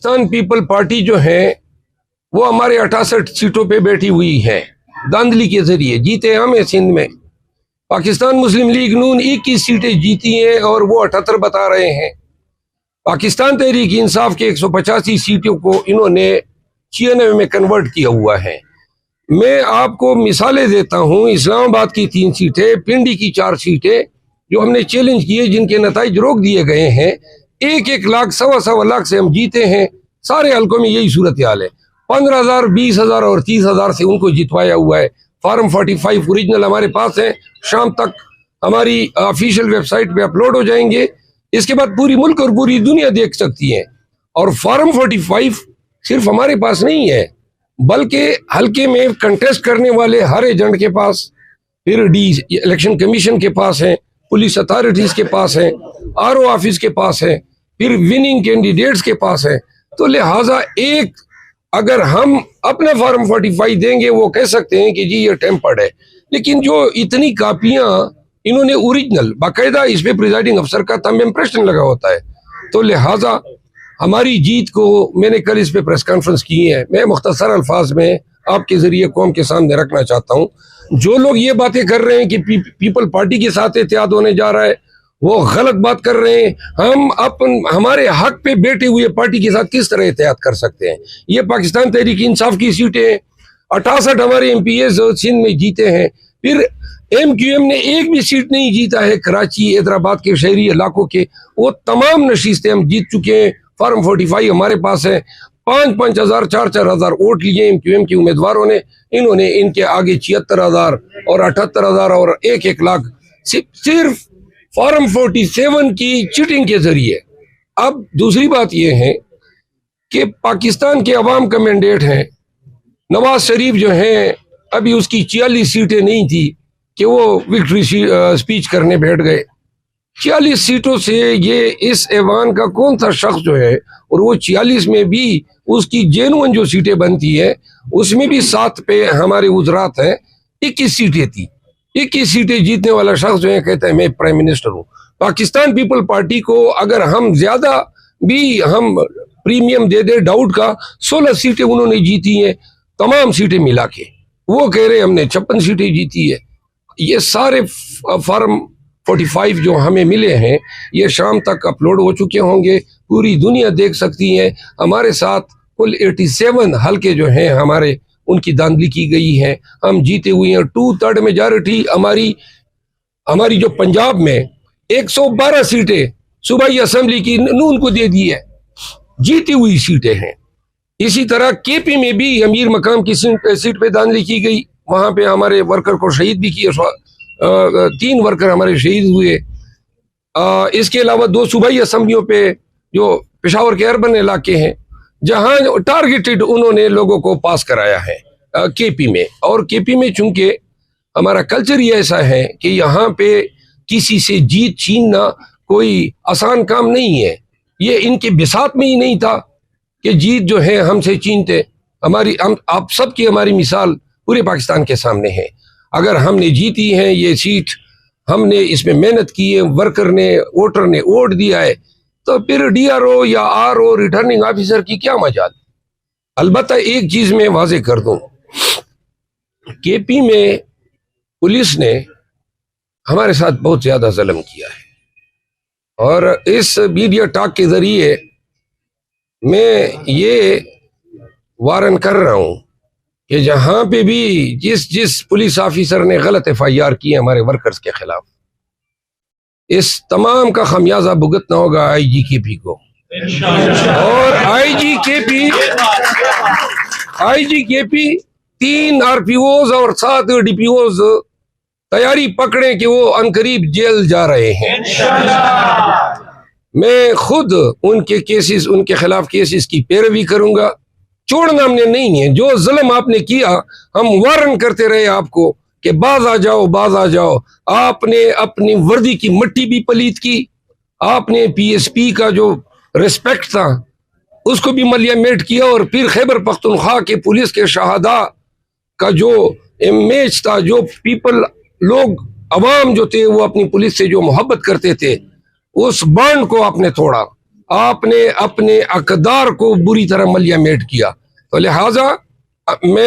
Pakistan people party जो है वो हमारे 68 सीटों पे बैठी हुई है, धांधली के जरिए जीते हम हैं सिंध में। पाकिस्तान मुस्लिम लीग नून 21 सीटें जीती हैं और वो 78 बता रहे हैं। पाकिस्तान तहरीक इंसाफ के 185 सीटों को इन्होंने 96 में कन्वर्ट किया हुआ है। मैं आपको मिसालें देता हूँ, इस्लामाबाद की 3 सीटें, पिंडी की 4 सीटें जो हमने चैलेंज किए, जिनके नताइज रोक दिए गए हैं। 1-1 लाख, 1.25 लाख से हम जीते हैं। सारे हल्कों में यही सूरत हाल है। 15,000, 20,000 और 30,000 से उनको जितवाया हुआ है। फॉर्म 45 ओरिजिनल हमारे पास है, शाम तक हमारी ऑफिशियल वेबसाइट पे अपलोड हो जाएंगे। इसके बाद पूरी मुल्क और पूरी दुनिया देख सकती है। और फॉर्म 45 सिर्फ हमारे पास नहीं है, बल्कि हल्के में कंटेस्ट करने वाले हर एजेंट के पास, फिर इलेक्शन कमीशन के पास है, पुलिस अथॉरिटीज के पास है, आरओ ऑफिस के पास है, फिर विनिंग कैंडिडेट्स के पास है। तो लिहाजा एक अगर हम अपना फॉर्म 45 देंगे वो कह सकते हैं कि जी ये टेम्पर्ड है, लेकिन जो इतनी कापियां इन्होंने ओरिजिनल बाकायदा इस पे प्रिजाइडिंग अफसर का थंब इम्प्रेशन लगा होता है। तो लिहाजा हमारी जीत को मैंने कल इस पे प्रेस कॉन्फ्रेंस की है, मैं मुख्तसर अल्फाज में आपके जरिए कौम के सामने रखना चाहता हूँ। जो लोग ये बातें कर रहे हैं कि पीपल पार्टी के साथ एहतियात होने जा रहा है, वो गलत बात कर रहे हैं। हम हमारे हक पे बैठे हुए पार्टी के साथ किस तरह एहतियात कर सकते हैं? ये पाकिस्तान तहरीक इंसाफ की सीटें 68 हमारे MPs सिंध में जीते हैं। फिर MQM ने एक भी सीट नहीं जीता है कराची, हैदराबाद के शहरी इलाकों के, वो तमाम नशीस्तें हम जीत चुके हैं। फॉर्म 45 हमारे पास है। 5-5 हजार, 4-4 हजार वोट लिए MQM के उम्मीदवारों ने। इन्होंने इनके आगे 76,000 और 78,000 और 1-1 लाख सिर्फ फॉर्म 47 की चीटिंग के जरिए। अब दूसरी बात यह है कि पाकिस्तान के अवाम का मैंडेट है। नवाज शरीफ जो है, अभी उसकी 46 सीटें नहीं थी कि वो विक्ट्री स्पीच करने बैठ गए। 46 सीटों से ये इस ऐवान का कौन सा शख्स जो है, और वो 46 में भी उसकी जेनुइन जो सीटें बनती है उसमें भी 7 पे हमारे उजरात हैं। 21 सीटें थी, 21 सीटें जीतने वाला शख्स जो है कहता है मैं प्राइम मिनिस्टर हूँ। पाकिस्तान पीपल पार्टी को अगर हम ज्यादा भी हम प्रीमियम दे दे डाउट का, 16 सीटें उन्होंने जीती हैं तमाम सीटें मिला के। वो कह रहे हमने 56 सीटें जीती है। ये सारे फॉर्म 45 जो हमें मिले हैं ये शाम तक अपलोड हो चुके होंगे, पूरी दुनिया देख सकती है। हमारे साथ कुल 87 हल्के जो हैं हमारे, उनकी धांधली की गई है। हम जीते हुए हैं। 2/3 मेजॉरिटी हमारी जो पंजाब में 112 सीटें सूबाई असेंबली की नून को दे दी है, जीती हुई सीटें हैं। इसी तरह KP में भी अमीर मकाम की सीट पे धांधली की गई, वहां पे हमारे वर्कर को शहीद भी किया। 3 वर्कर हमारे शहीद हुए। इसके अलावा 2 सूबाई असेंबलियों पे जो पेशावर के अर्बन इलाके हैं जहां टारगेटेड उन्होंने लोगों को पास कराया है KP में। और KP में चूंकि हमारा कल्चर ही ऐसा है कि यहाँ पे किसी से जीत छीनना कोई आसान काम नहीं है। ये इनके बिसात में ही नहीं था कि जीत जो है हमसे छीनते। आप सबकी हमारी मिसाल पूरे पाकिस्तान के सामने है। अगर हमने जीती है ये सीट, हमने इसमें मेहनत की है, वर्कर ने, वोटर ने वोट दिया है, तो फिर DRO या RO रिटर्निंग ऑफिसर की क्या मजाल। अलबत्ता एक चीज मैं वाजे कर दूं, KP में पुलिस ने हमारे साथ बहुत ज्यादा जुल्म किया है। और इस मीडिया टॉक के जरिए मैं ये वारन कर रहा हूं कि जहां पे भी जिस पुलिस ऑफिसर ने गलत FIR की है हमारे वर्कर्स के खिलाफ, इस तमाम का खमियाजा भुगतना होगा IGKP को। और IGKP 3 RPOs और 7 DPOs तैयारी पकड़े कि वो अनकरीब जेल जा रहे हैं। मैं खुद उनके केसेस, उनके खिलाफ केसेस की पैरवी करूंगा। छोड़ना हमने नहीं है। जो जुल्म आपने किया, हम वारन करते रहे आपको कि बाज आ जाओ, बाज आ जाओ। आपने अपनी वर्दी की मट्टी भी पलीत की, आपने PSP का जो रिस्पेक्ट था उसको भी मलियामेट किया, और फिर खैबर पख्तूनख्वा के पुलिस के शहादा का जो इमेज था, जो पीपल लोग अवाम जो थे वो अपनी पुलिस से जो मोहब्बत करते थे, उस बॉन्ड को आपने तोड़ा। आपने अपने अकदार को बुरी तरह मलियामेट किया। तो लिहाजा मैं